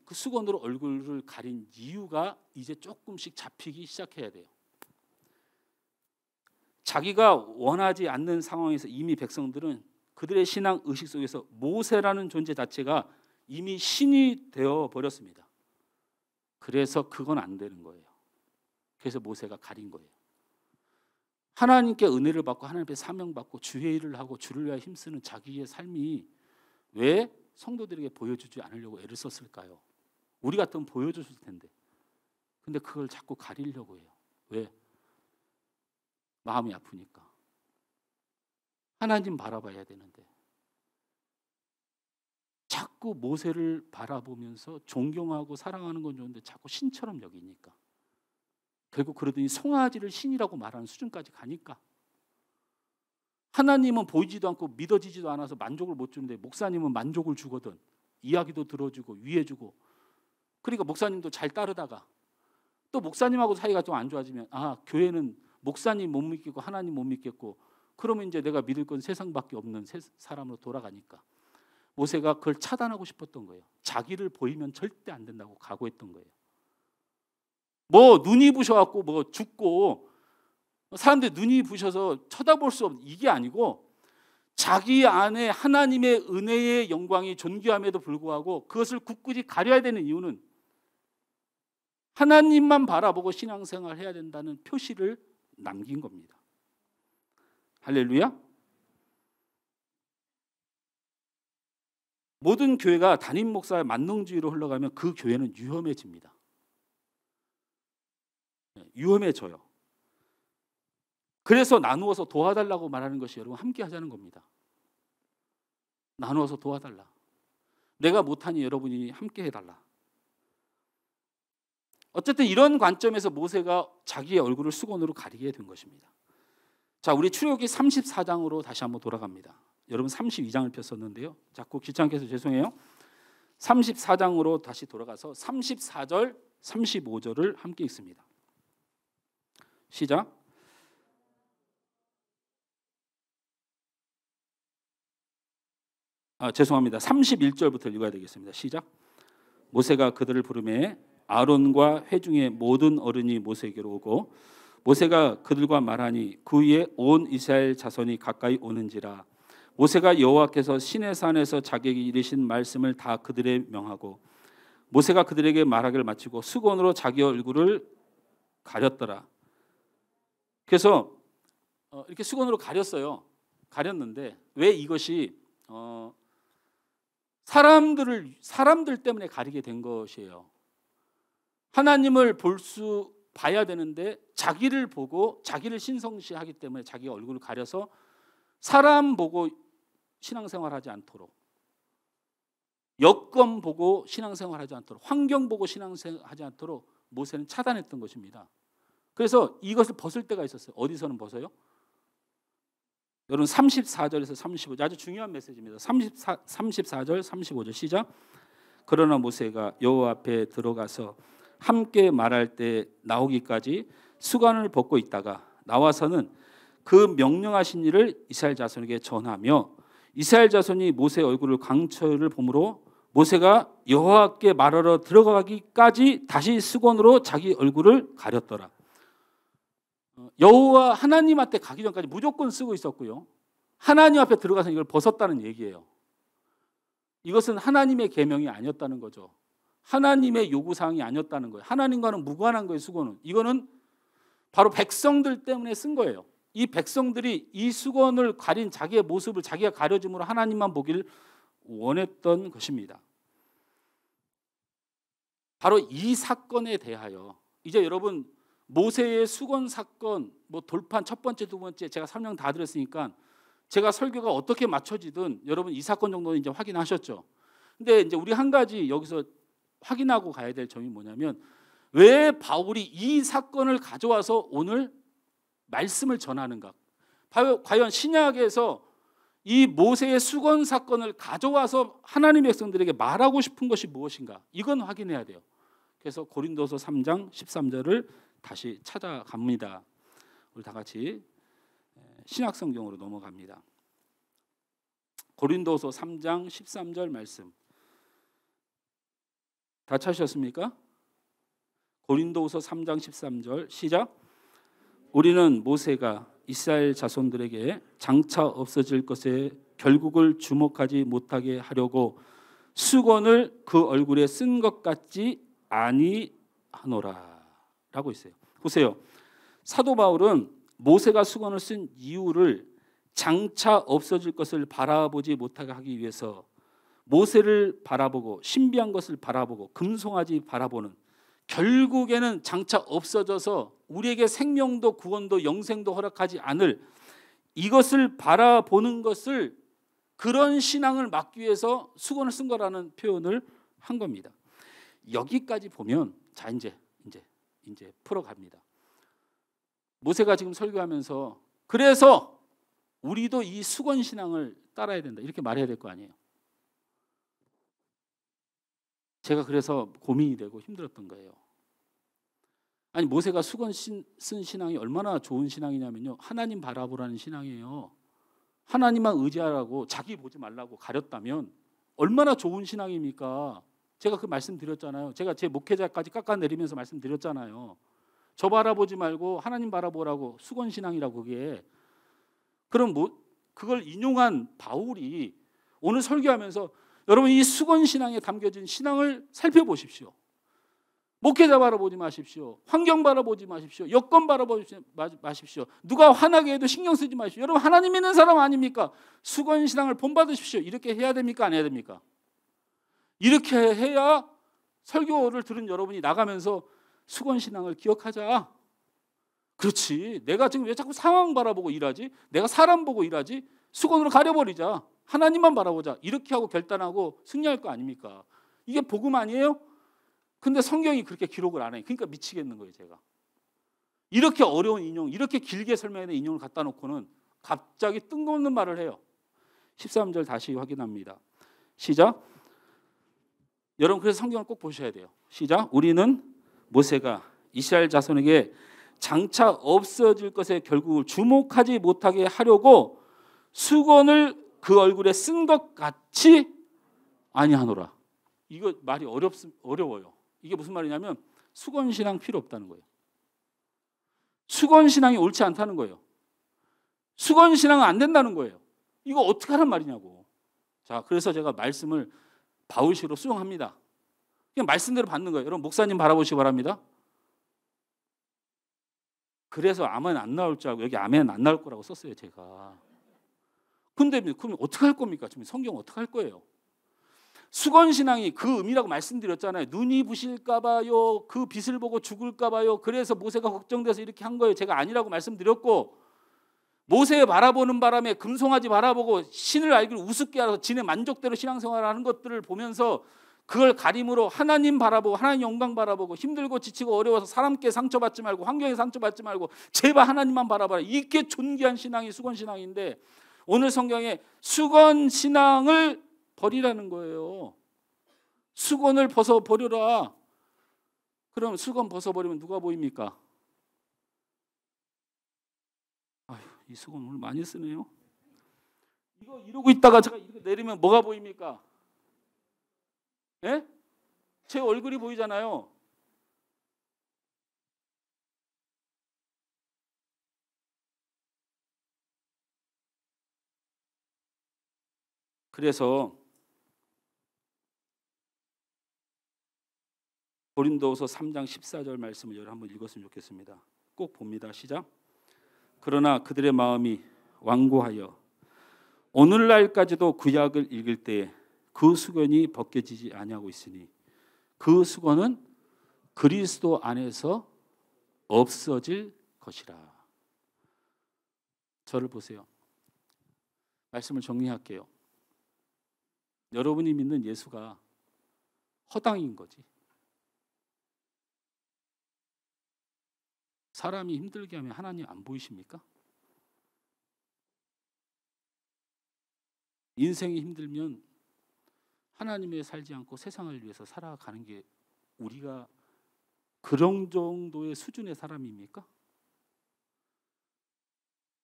S2: 그 수건으로 얼굴을 가린 이유가 이제 조금씩 잡히기 시작해야 돼요. 자기가 원하지 않는 상황에서 이미 백성들은 그들의 신앙 의식 속에서 모세라는 존재 자체가 이미 신이 되어 버렸습니다. 그래서 그건 안 되는 거예요. 그래서 모세가 가린 거예요. 하나님께 은혜를 받고 하나님께 사명받고 주의 일을 하고 주를 위하여 힘쓰는 자기의 삶이 왜 성도들에게 보여주지 않으려고 애를 썼을까요? 우리 같으면 보여줬을 텐데. 근데 그걸 자꾸 가리려고 해요. 왜? 마음이 아프니까. 하나님 바라봐야 되는데 자꾸 모세를 바라보면서 존경하고 사랑하는 건 좋은데 자꾸 신처럼 여기니까 결국 그러더니 송아지를 신이라고 말하는 수준까지 가니까 하나님은 보이지도 않고 믿어지지도 않아서 만족을 못 주는데 목사님은 만족을 주거든. 이야기도 들어주고 위해주고. 그러니까 목사님도 잘 따르다가 또 목사님하고 사이가 좀 안 좋아지면 교회는 목사님 못 믿겠고 하나님 못 믿겠고 그러면 이제 내가 믿을 건 세상밖에 없는 사람으로 돌아가니까 모세가 그걸 차단하고 싶었던 거예요. 자기를 보이면 절대 안 된다고 각오했던 거예요. 뭐 눈이 부셔갖고 뭐 죽고 사람들 눈이 부셔서 쳐다볼 수 없는 이게 아니고 자기 안에 하나님의 은혜의 영광이 존귀함에도 불구하고 그것을 굳건히 가려야 되는 이유는 하나님만 바라보고 신앙생활을 해야 된다는 표시를 남긴 겁니다. 할렐루야. 모든 교회가 담임 목사의 만능주의로 흘러가면 그 교회는 위험해집니다. 위험해져요. 그래서 나누어서 도와달라고 말하는 것이 여러분 함께 하자는 겁니다. 나누어서 도와달라. 내가 못하니 여러분이 함께 해달라. 어쨌든 이런 관점에서 모세가 자기의 얼굴을 수건으로 가리게 된 것입니다. 자, 우리 출애굽기 34장으로 다시 한번 돌아갑니다. 여러분 32장을 폈었는데요. 자꾸 귀찮게 해서 죄송해요. 34장으로 다시 돌아가서 34절, 35절을 함께 읽습니다. 시작. 죄송합니다. 31절부터 읽어야 되겠습니다. 시작. 모세가 그들을 부르매 아론과 회중의 모든 어른이 모세에게로 오고 모세가 그들과 말하니 그 위에 온 이스라엘 자손이 가까이 오는지라. 모세가 여호와께서 시내산에서 자기에게 이르신 말씀을 다 그들에 명하고 모세가 그들에게 말하기를 마치고 수건으로 자기 얼굴을 가렸더라. 그래서 이렇게 수건으로 가렸어요. 가렸는데 왜 이것이 사람들 때문에 가리게 된 것이에요. 하나님을 봐야 되는데 자기를 보고 자기를 신성시하기 때문에 자기 얼굴을 가려서 사람 보고 신앙생활하지 않도록, 여건 보고 신앙생활하지 않도록, 환경 보고 신앙생활하지 않도록 모세는 차단했던 것입니다. 그래서 이것을 벗을 때가 있었어요. 어디서는 벗어요? 여러분 34절에서 35절 아주 중요한 메시지입니다. 34절 35절 시작. 그러나 모세가 여호와 앞에 들어가서 함께 말할 때 나오기까지 수건을 벗고 있다가 나와서는 그 명령하신 일을 이스라엘 자손에게 전하며 이스라엘 자손이 모세의 얼굴을 강철을 보므로 모세가 여호와께 말하러 들어가기까지 다시 수건으로 자기 얼굴을 가렸더라. 여호와 하나님한테 가기 전까지 무조건 쓰고 있었고요. 하나님 앞에 들어가서 이걸 벗었다는 얘기예요. 이것은 하나님의 계명이 아니었다는 거죠. 하나님의 요구사항이 아니었다는 거예요. 하나님과는 무관한 거예요. 수건은. 이거는 바로 백성들 때문에 쓴 거예요. 이 백성들이 이 수건을 가린 자기의 모습을 자기가 가려줌으로 하나님만 보길 원했던 것입니다. 바로 이 사건에 대하여 이제 여러분 모세의 수건 사건 뭐 돌판 첫 번째 두 번째 제가 설명 다 드렸으니까 제가 설교가 어떻게 맞춰지든 여러분 이 사건 정도는 이제 확인하셨죠. 근데 이제 우리 한 가지 여기서 확인하고 가야 될 점이 뭐냐면 왜 바울이 이 사건을 가져와서 오늘 말씀을 전하는가? 과연 신약에서 이 모세의 수건 사건을 가져와서 하나님의 백성들에게 말하고 싶은 것이 무엇인가? 이건 확인해야 돼요. 그래서 고린도서 3장 13절을 다시 찾아갑니다. 우리 다 같이 신약 성경으로 넘어갑니다. 고린도서 3장 13절 말씀. 다 찾으셨습니까? 고린도서 3장 13절 시작. 우리는 모세가 이스라엘 자손들에게 장차 없어질 것에 결국을 주목하지 못하게 하려고 수건을 그 얼굴에 쓴 것 같지 아니하노라 라고 있어요. 보세요. 사도 바울은 모세가 수건을 쓴 이유를 장차 없어질 것을 바라보지 못하게 하기 위해서 모세를 바라보고 신비한 것을 바라보고 금송아지 바라보는 결국에는 장차 없어져서 우리에게 생명도 구원도 영생도 허락하지 않을 이것을 바라보는 것을 그런 신앙을 막기 위해서 수건을 쓴 거라는 표현을 한 겁니다. 여기까지 보면 자 이제 풀어갑니다. 모세가 지금 설교하면서 그래서 우리도 이 수건 신앙을 따라야 된다 이렇게 말해야 될 거 아니에요. 제가 그래서 고민이 되고 힘들었던 거예요. 아니 모세가 수건 쓴 신앙이 얼마나 좋은 신앙이냐면요. 하나님 바라보라는 신앙이에요. 하나님만 의지하라고 자기 보지 말라고 가렸다면 얼마나 좋은 신앙입니까? 제가 그 말씀드렸잖아요. 제가 제 목회자까지 깎아내리면서 말씀드렸잖아요. 저 바라보지 말고 하나님 바라보라고 수건 신앙이라고 그게. 그럼 그걸 인용한 바울이 오늘 설교하면서 여러분 이 수건 신앙에 담겨진 신앙을 살펴보십시오. 목회자 바라보지 마십시오. 환경 바라보지 마십시오. 여건 바라보지 마십시오. 누가 화나게 해도 신경 쓰지 마십시오. 여러분 하나님 믿는 사람 아닙니까? 수건 신앙을 본받으십시오. 이렇게 해야 됩니까? 안 해야 됩니까? 이렇게 해야 설교를 들은 여러분이 나가면서 수건 신앙을 기억하자. 그렇지. 내가 지금 왜 자꾸 상황 바라보고 일하지? 내가 사람 보고 일하지? 수건으로 가려버리자. 하나님만 바라보자. 이렇게 하고 결단하고 승리할 거 아닙니까? 이게 복음 아니에요? 근데 성경이 그렇게 기록을 안 해요. 그러니까 미치겠는 거예요, 제가. 이렇게 어려운 인용, 이렇게 길게 설명하는 인용을 갖다 놓고는 갑자기 뜬금없는 말을 해요. 13절 다시 확인합니다. 시작. 여러분 그래서 성경을 꼭 보셔야 돼요. 시작. 우리는 모세가 이스라엘 자손에게 장차 없어질 것에 결국을 주목하지 못하게 하려고 수건을 그 얼굴에 쓴 것 같이 아니하노라. 이거 말이 어려워요. 이게 무슨 말이냐면 수건 신앙 필요 없다는 거예요. 수건 신앙이 옳지 않다는 거예요. 수건 신앙은 안 된다는 거예요. 이거 어떻게 하란 말이냐고. 자, 그래서 제가 말씀을 바울시로 수용합니다. 그냥 말씀대로 받는 거예요. 여러분 목사님 바라보시기 바랍니다. 그래서 아멘 안 나올 줄 알고 여기 아멘 안 나올 거라고 썼어요, 제가. 근데 그럼 어떻게 할 겁니까? 지금 성경 어떻게 할 거예요? 수건 신앙이 그 의미라고 말씀드렸잖아요. 눈이 부실까 봐요. 그 빛을 보고 죽을까 봐요. 그래서 모세가 걱정돼서 이렇게 한 거예요. 제가 아니라고 말씀드렸고 모세 바라보는 바람에 금송아지 바라보고 신을 알기를 우습게 알아서 지네 만족대로 신앙생활을 하는 것들을 보면서 그걸 가림으로 하나님 바라보고 하나님 영광 바라보고 힘들고 지치고 어려워서 사람께 상처받지 말고 환경에 상처받지 말고 제발 하나님만 바라봐라. 이게 존귀한 신앙이 수건 신앙인데 오늘 성경에 수건 신앙을 버리라는 거예요. 수건을 벗어버려라. 그럼 수건 벗어버리면 누가 보입니까? 아휴, 이 수건 오늘 많이 쓰네요. 이거 이러고 있다가 제가 이렇게 내리면 뭐가 보입니까? 예? 제 얼굴이 보이잖아요. 그래서 고린도후서 3장 14절 말씀을 여러분 한번 읽었으면 좋겠습니다. 꼭 봅니다. 시작. 그러나 그들의 마음이 완고하여 오늘날까지도 구약을 읽을 때에 그 수건이 벗겨지지 아니하고 있으니 그 수건은 그리스도 안에서 없어질 것이라. 저를 보세요. 말씀을 정리할게요. 여러분이 믿는 예수가 허당인 거지. 사람이 힘들게 하면 하나님 안 보이십니까? 인생이 힘들면 하나님에 살지 않고 세상을 위해서 살아가는 게 우리가 그런 정도의 수준의 사람입니까?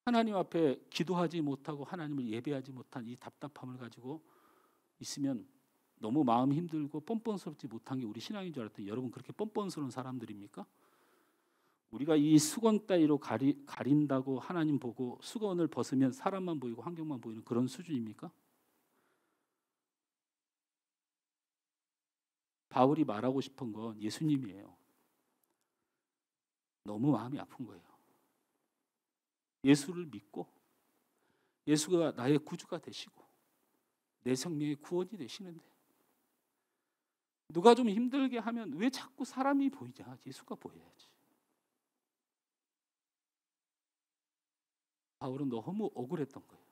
S2: 하나님 앞에 기도하지 못하고 하나님을 예배하지 못한 이 답답함을 가지고 있으면 너무 마음이 힘들고 뻔뻔스럽지 못한 게 우리 신앙인 줄 알았더니 여러분 그렇게 뻔뻔스러운 사람들입니까? 우리가 이 수건 따위로 가린다고 하나님 보고 수건을 벗으면 사람만 보이고 환경만 보이는 그런 수준입니까? 바울이 말하고 싶은 건 예수님이에요. 너무 마음이 아픈 거예요. 예수를 믿고 예수가 나의 구주가 되시고 내 생명의 구원이 되시는데 누가 좀 힘들게 하면 왜 자꾸 사람이 보이냐? 예수가 보여야지. 바울은 너무 억울했던 거예요.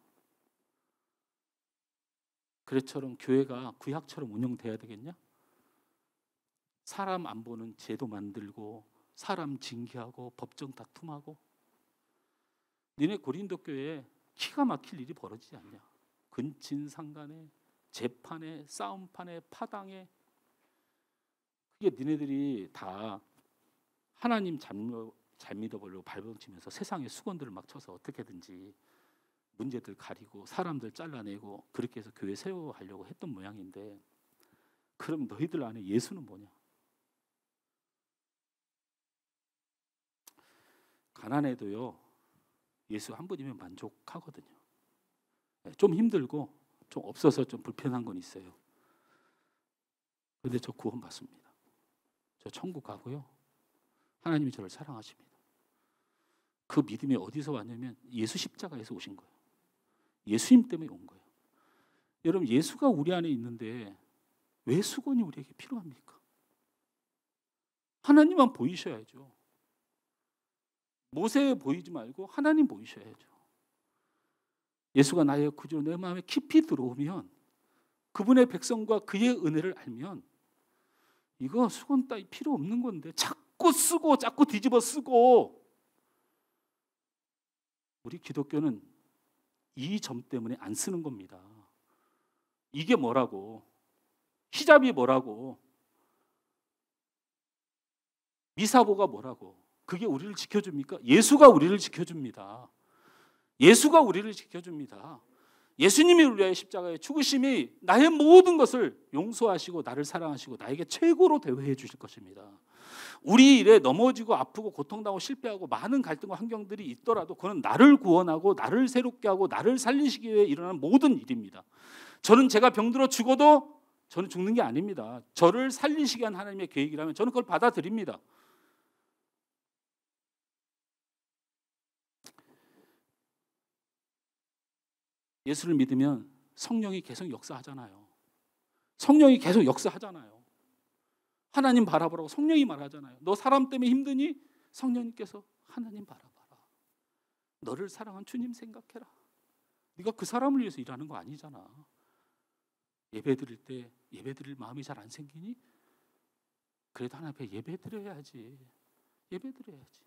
S2: 그래처럼 교회가 구약처럼 운영돼야 되겠냐? 사람 안 보는 제도 만들고 사람 징계하고 법정 다툼하고. 니네 고린도 교회에 기가 막힐 일이 벌어지지 않냐? 근친상간에 재판에 싸움판에 파당에. 그게 니네들이 다 하나님 잘 믿어보려고 발버둥치면서 세상의 수건들을 막 쳐서 어떻게든지 문제들 가리고 사람들 잘라내고 그렇게 해서 교회 세워가려고 했던 모양인데, 그럼 너희들 안에 예수는 뭐냐? 가난해도요 예수 한 분이면 만족하거든요. 좀 힘들고 좀 없어서 좀 불편한 건 있어요. 그런데 저 구원 받습니다. 저 천국 가고요 하나님이 저를 사랑하십니다. 그 믿음이 어디서 왔냐면 예수 십자가에서 오신 거예요. 예수님 때문에 온 거예요. 여러분 예수가 우리 안에 있는데 왜 수건이 우리에게 필요합니까? 하나님만 보이셔야죠. 모세 보이지 말고 하나님 보이셔야죠. 예수가 나의 구주로 내 마음에 깊이 들어오면, 그분의 백성과 그의 은혜를 알면 이거 수건 따위 필요 없는 건데 자꾸 쓰고 자꾸 뒤집어 쓰고. 우리 기독교는 이 점 때문에 안 쓰는 겁니다. 이게 뭐라고? 히잡이 뭐라고? 미사보가 뭐라고? 그게 우리를 지켜줍니까? 예수가 우리를 지켜줍니다. 예수가 우리를 지켜줍니다. 예수님이 우리 위하여 십자가에 죽으심이 나의 모든 것을 용서하시고 나를 사랑하시고 나에게 최고로 대우해 주실 것입니다. 우리 일에 넘어지고 아프고 고통당하고 실패하고 많은 갈등과 환경들이 있더라도 그건 나를 구원하고 나를 새롭게 하고 나를 살리시기 위해 일어나는 모든 일입니다. 저는 제가 병들어 죽어도 저는 죽는 게 아닙니다. 저를 살리시기 위한 하나님의 계획이라면 저는 그걸 받아들입니다. 예수를 믿으면 성령이 계속 역사하잖아요. 성령이 계속 역사하잖아요. 하나님 바라보라고 성령이 말하잖아요. 너 사람 때문에 힘드니? 성령님께서 하나님 바라봐라. 너를 사랑한 주님 생각해라. 네가 그 사람을 위해서 일하는 거 아니잖아. 예배 드릴 때 예배 드릴 마음이 잘 안 생기니? 그래도 하나님 앞에 예배 드려야지. 예배 드려야지.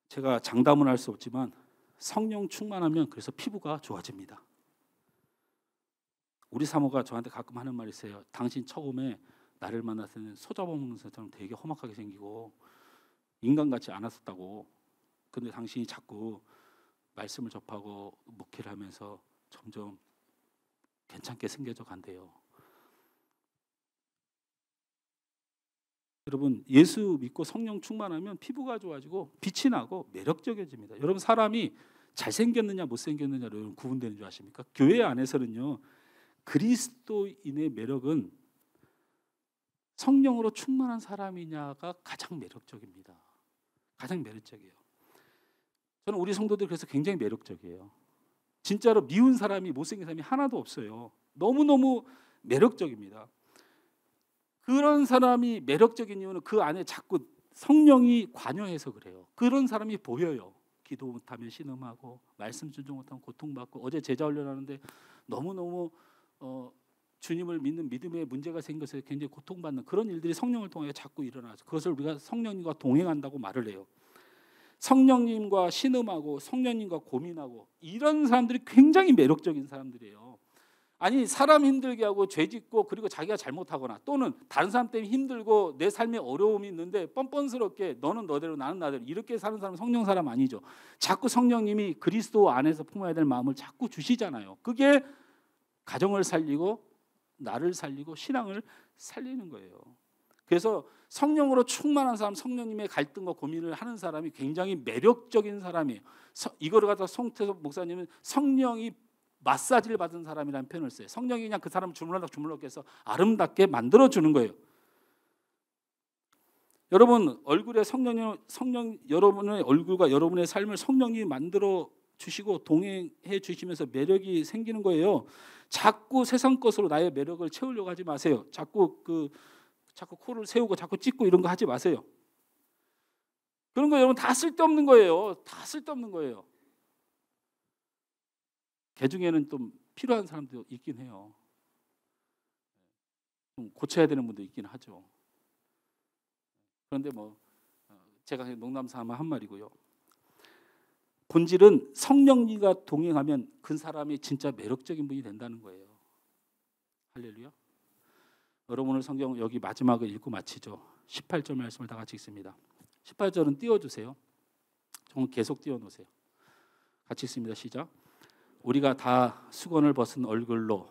S2: 제가 장담은 할 수 없지만 성령 충만하면 그래서 피부가 좋아집니다. 우리 사모가 저한테 가끔 하는 말이 있어요. 당신 처음에 나를 만났을 때는 소잡아먹는 것처럼 되게 험악하게 생기고 인간같이 않았었다고. 근데 당신이 자꾸 말씀을 접하고 목회를 하면서 점점 괜찮게 생겨져 간대요. 여러분 예수 믿고 성령 충만하면 피부가 좋아지고 빛이 나고 매력적이집니다. 여러분 사람이 잘생겼느냐 못생겼느냐로 여러분 구분되는 줄 아십니까? 교회 안에서는요 그리스도인의 매력은 성령으로 충만한 사람이냐가 가장 매력적입니다. 가장 매력적이에요. 저는 우리 성도들 그래서 굉장히 매력적이에요. 진짜로 미운 사람이 못생긴 사람이 하나도 없어요. 너무너무 매력적입니다. 그런 사람이 매력적인 이유는 그 안에 자꾸 성령이 관여해서 그래요. 그런 사람이 보여요. 기도 못하면 신음하고 말씀 순종 못하면 고통받고 어제 제자 훈련하는데 너무너무 주님을 믿는 믿음에 문제가 생겨서 굉장히 고통받는 그런 일들이 성령을 통해 자꾸 일어나서 그것을 우리가 성령님과 동행한다고 말을 해요. 성령님과 신음하고 성령님과 고민하고 이런 사람들이 굉장히 매력적인 사람들이에요. 아니 사람 힘들게 하고 죄짓고 그리고 자기가 잘못하거나 또는 다른 사람 때문에 힘들고 내 삶에 어려움이 있는데 뻔뻔스럽게 너는 너대로 나는 나대로 이렇게 사는 사람은 성령 사람 아니죠. 자꾸 성령님이 그리스도 안에서 품어야 될 마음을 자꾸 주시잖아요. 그게 가정을 살리고 나를 살리고 신앙을 살리는 거예요. 그래서 성령으로 충만한 사람, 성령님의 갈등과 고민을 하는 사람이 굉장히 매력적인 사람이에요. 이거를 갖다 송태섭 목사님은 성령이 마사지를 받은 사람이라는 표현을 써요. 성령이 그냥 그 사람을 주물럭주물럭 해서 아름답게 만들어주는 거예요. 여러분 얼굴에 성령 여러분의 얼굴과 여러분의 삶을 성령이 만들어 주시고 동행해 주시면서 매력이 생기는 거예요. 자꾸 세상 것으로 나의 매력을 채우려고 하지 마세요. 자꾸 코를 세우고 자꾸 찢고 이런 거 하지 마세요. 그런 거 여러분 다 쓸데없는 거예요. 다 쓸데없는 거예요. 개 중에는 좀 필요한 사람도 있긴 해요. 좀 고쳐야 되는 분도 있긴 하죠. 그런데 제가 농담 삼아 한 말이고요. 본질은 성령님과 동행하면 그 사람이 진짜 매력적인 분이 된다는 거예요. 할렐루야. 여러분 오늘 성경 여기 마지막을 읽고 마치죠. 18절 말씀을 다 같이 읽습니다. 18절은 띄워주세요. 정말 계속 띄워놓으세요. 같이 읽습니다. 시작. 우리가 다 수건을 벗은 얼굴로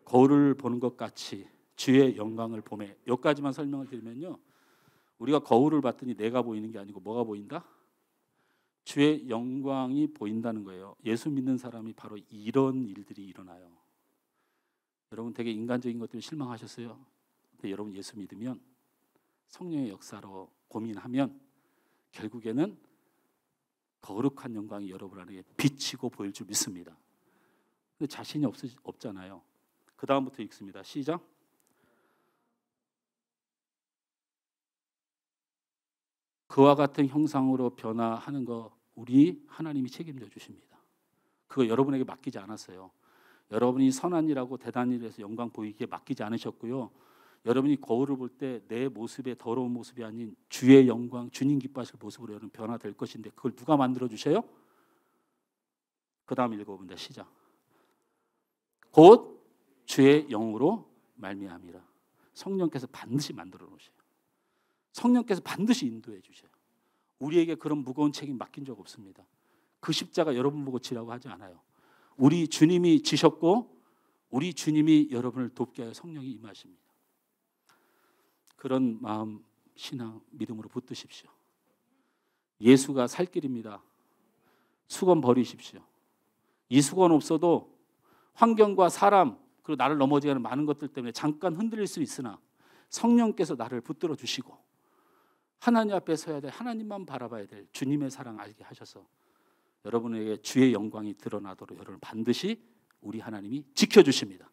S2: 거울을 보는 것 같이 주의 영광을 보매. 여기까지만 설명을 드리면요. 우리가 거울을 봤더니 내가 보이는 게 아니고 뭐가 보인다? 주의 영광이 보인다는 거예요. 예수 믿는 사람이 바로 이런 일들이 일어나요. 여러분 되게 인간적인 것 때문에 실망하셨어요. 근데 여러분 예수 믿으면 성령의 역사로 고민하면 결국에는 거룩한 영광이 여러분 안에 비치고 보일 줄 믿습니다. 근데 자신이 없잖아요. 그 다음부터 읽습니다. 시작. 그와 같은 형상으로 변화하는 거 우리 하나님이 책임져 주십니다. 그거 여러분에게 맡기지 않았어요. 여러분이 선한 일하고 대단한 일에서 영광 보이기에 맡기지 않으셨고요. 여러분이 거울을 볼 때 내 모습의 더러운 모습이 아닌 주의 영광, 주님 기뻐하실 모습으로 여러분 변화될 것인데 그걸 누가 만들어 주셔요? 그 다음 읽어봅니다. 시작. 곧 주의 영으로 말미암이라. 성령께서 반드시 만들어 놓으셔요. 성령께서 반드시 인도해 주셔요. 우리에게 그런 무거운 책임 맡긴 적 없습니다. 그 십자가 여러분 보고 지라고 하지 않아요. 우리 주님이 지셨고 우리 주님이 여러분을 돕게 하여 성령이 임하십니다. 그런 마음, 신앙, 믿음으로 붙드십시오. 예수가 살 길입니다. 수건 버리십시오. 이 수건 없어도 환경과 사람 그리고 나를 넘어지게 하는 많은 것들 때문에 잠깐 흔들릴 수 있으나 성령께서 나를 붙들어 주시고 하나님 앞에 서야 될 하나님만 바라봐야 될 주님의 사랑 알게 하셔서 여러분에게 주의 영광이 드러나도록 여러분 반드시 우리 하나님이 지켜주십니다.